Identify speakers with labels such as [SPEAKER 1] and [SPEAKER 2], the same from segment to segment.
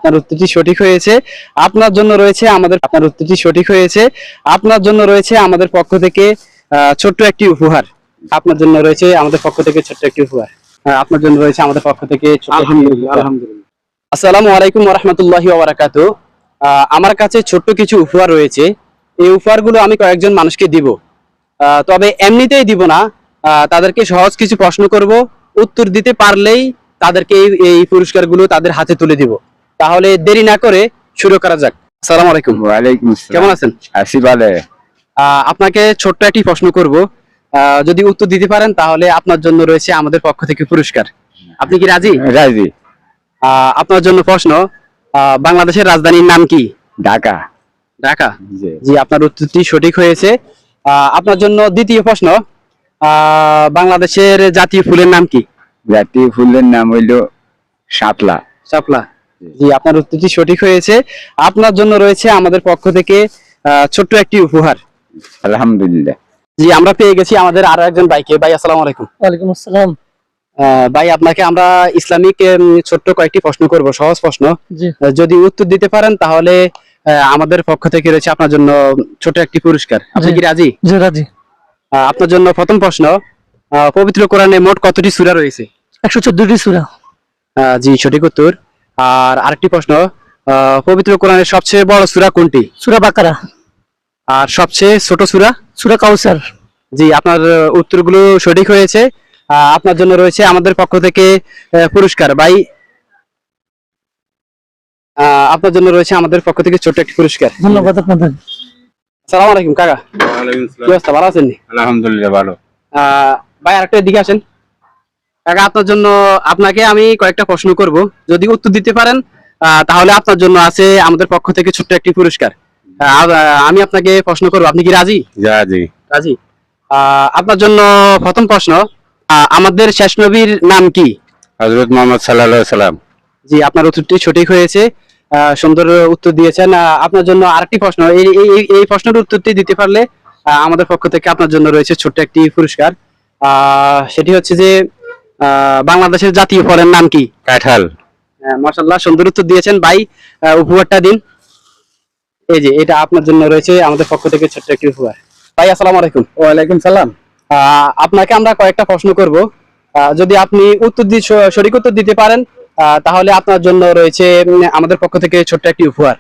[SPEAKER 1] আপনার উত্তরটি সঠিক হয়েছে। আপনার জন্য রয়েছে আমাদের পক্ষ থেকে ছোট্ট একটি উপহার। আপনার জন্য রয়েছে আমাদের পক্ষ থেকে ছোট্ট একটি উপহার। আপনার জন্য রয়েছে আমাদের পক্ষ থেকে
[SPEAKER 2] আলহামদুলিল্লাহ।
[SPEAKER 1] আসসালামু আলাইকুম ওয়া রাহমাতুল্লাহি ওয়া বারাকাতুহু। আমার কাছে ছোট্ট কিছু উপহার রয়েছে। এই উপহারগুলো আমি কয়েকজন মানুষকে দিব, তবে এমনিতেই দিব না। তাদেরকে সহজ কিছু প্রশ্ন করব, উত্তর দিতে পারলেই তাদেরকে এই পুরস্কারগুলো তাদের হাতে তুলে দিব। তাহলে দেরি না করে শুরু করা যাক। আসসালামু আলাইকুম।
[SPEAKER 2] ওয়ালাইকুম আসসালাম।
[SPEAKER 1] কেমন আছেন?
[SPEAKER 2] আছি ভালো।
[SPEAKER 1] আপনাকে ছোট্ট একটি প্রশ্ন করব, যদি উত্তর দিতে পারেন তাহলে আপনার জন্য রয়েছে আমাদের পক্ষ থেকে পুরস্কার। আপনি কি রাজি?
[SPEAKER 2] রাজি।
[SPEAKER 1] আপনার জন্য প্রশ্ন, বাংলাদেশের রাজধানীর নাম কি?
[SPEAKER 2] ঢাকা।
[SPEAKER 1] ঢাকা।
[SPEAKER 2] জি।
[SPEAKER 1] জি, আপনার উত্তরটি সঠিক হয়েছে। আপনার জন্য দ্বিতীয় প্রশ্ন, বাংলাদেশের জাতীয় ফুলের নাম কি?
[SPEAKER 2] জাতীয় ফুলের নাম হইল শাপলা।
[SPEAKER 1] শাপলা। জি, আপনার উত্তরটি সঠিক হয়েছে। আপনার জন্য রয়েছে আমাদের পক্ষ থেকে ছোট্ট একটি উপহার।
[SPEAKER 2] আলহামদুলিল্লাহ।
[SPEAKER 1] জি, আমরা পেয়ে গেছি আমাদের আরো একজন ভাইকে। ভাই আসসালামু আলাইকুম।
[SPEAKER 3] ওয়ালাইকুম আসসালাম।
[SPEAKER 1] ভাই, আপনাকে আমরা ইসলামিক ছোট্ট কয়েকটি প্রশ্ন করব, সহজ প্রশ্ন।
[SPEAKER 3] জি।
[SPEAKER 1] যদি উত্তর দিতে পারেন তাহলে আমাদের পক্ষ থেকে রয়েছে আপনার জন্য ছোট একটি পুরস্কার। আপনি
[SPEAKER 3] জি।
[SPEAKER 1] কি রাজি?
[SPEAKER 3] জি রাজি।
[SPEAKER 1] আপনার জন্য প্রথম প্রশ্ন, পবিত্র কোরআনে মোট কতটি সূরা রয়েছে?
[SPEAKER 3] 114টি সূরা।
[SPEAKER 1] জি, সঠিক উত্তর। আর আরেকটি প্রশ্ন, পবিত্র কোরআনের সবচেয়ে বড় সূরা কোনটি?
[SPEAKER 3] সূরা বাকারা।
[SPEAKER 1] আর সবচেয়ে ছোট সূরা?
[SPEAKER 3] সূরা কাউসার।
[SPEAKER 1] জি, আপনার উত্তরগুলো সঠিক হয়েছে। আপনার জন্য রয়েছে আমাদের পক্ষ থেকে পুরস্কার। ভাই, আপনার জন্য রয়েছে আমাদের পক্ষ থেকে ছোট্ট একটি পুরস্কার।
[SPEAKER 3] ধন্যবাদ আপনাদের।
[SPEAKER 1] আসসালামু আলাইকুম কাকা।
[SPEAKER 2] ওয়ালাইকুম
[SPEAKER 1] কি অবস্থা, ভালো আছেন?
[SPEAKER 2] আলহামদুলিল্লাহ ভালো।
[SPEAKER 1] ভাই, আরেকটা দিকে আসেন। কাকা, আপনাকে আমি কয়েকটা প্রশ্ন করব, যদি উত্তর দিতে পারেন তাহলে আপনার জন্য আছে আমাদের পক্ষ থেকে ছোট্ট একটি পুরস্কার। আমি আপনাকে প্রশ্ন করব, আপনি কি রাজি?
[SPEAKER 2] রাজি।
[SPEAKER 1] রাজি। আপনার জন্য প্রথম প্রশ্ন, আমাদের শেষ নবীর নাম কি?
[SPEAKER 2] হযরত মুহাম্মদ সাল্লাল্লাহু আলাইহি সাল্লাম।
[SPEAKER 1] জি, আপনার উত্তরটি সঠিক হয়েছে। সুন্দর উত্তর দিয়েছেন। আপনার জন্য আরেকটি প্রশ্ন, এই প্রশ্নের উত্তরটি দিতে পারলে আমাদের পক্ষ থেকে আপনার জন্য রয়েছে ছোট্ট একটি পুরস্কার। সেটি হচ্ছে যে বাংলাদেশের জাতীয় ফলের নাম কি?
[SPEAKER 2] কাঁঠাল।
[SPEAKER 1] মাশাআল্লাহ, সুন্দর উত্তর দিয়েছেন। ভাই, উপহারটা দিন। এই যে, এটা আপনার জন্য রয়েছে আমাদের পক্ষ থেকে ছোট্ট একটি উপহার। ভাই, আসসালামু আলাইকুম।
[SPEAKER 2] ওয়ালাইকুম সালাম।
[SPEAKER 1] আপনাকে আমরা কয়েকটা প্রশ্ন করব, যদি আপনি সঠিক উত্তর দিতে পারেন তাহলে আপনার জন্য রয়েছে আমাদের পক্ষ থেকে ছোট্ট একটি উপহার।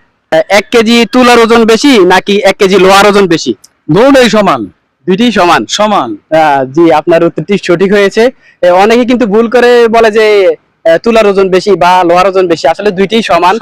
[SPEAKER 1] 1 কেজি তুলার ওজন বেশি নাকি 1 কেজি লোহার ওজন বেশি?
[SPEAKER 2] দুটোই সমান।
[SPEAKER 1] দুইটি সমান।
[SPEAKER 2] সমান।
[SPEAKER 1] জি, আপনার উত্তরটি সঠিক হয়েছে। অনেকে কিন্তু ভুল করে বলে যে তুলার ওজন বেশি বা লোহার ওজন বেশি, আসলে দুইটি সমান।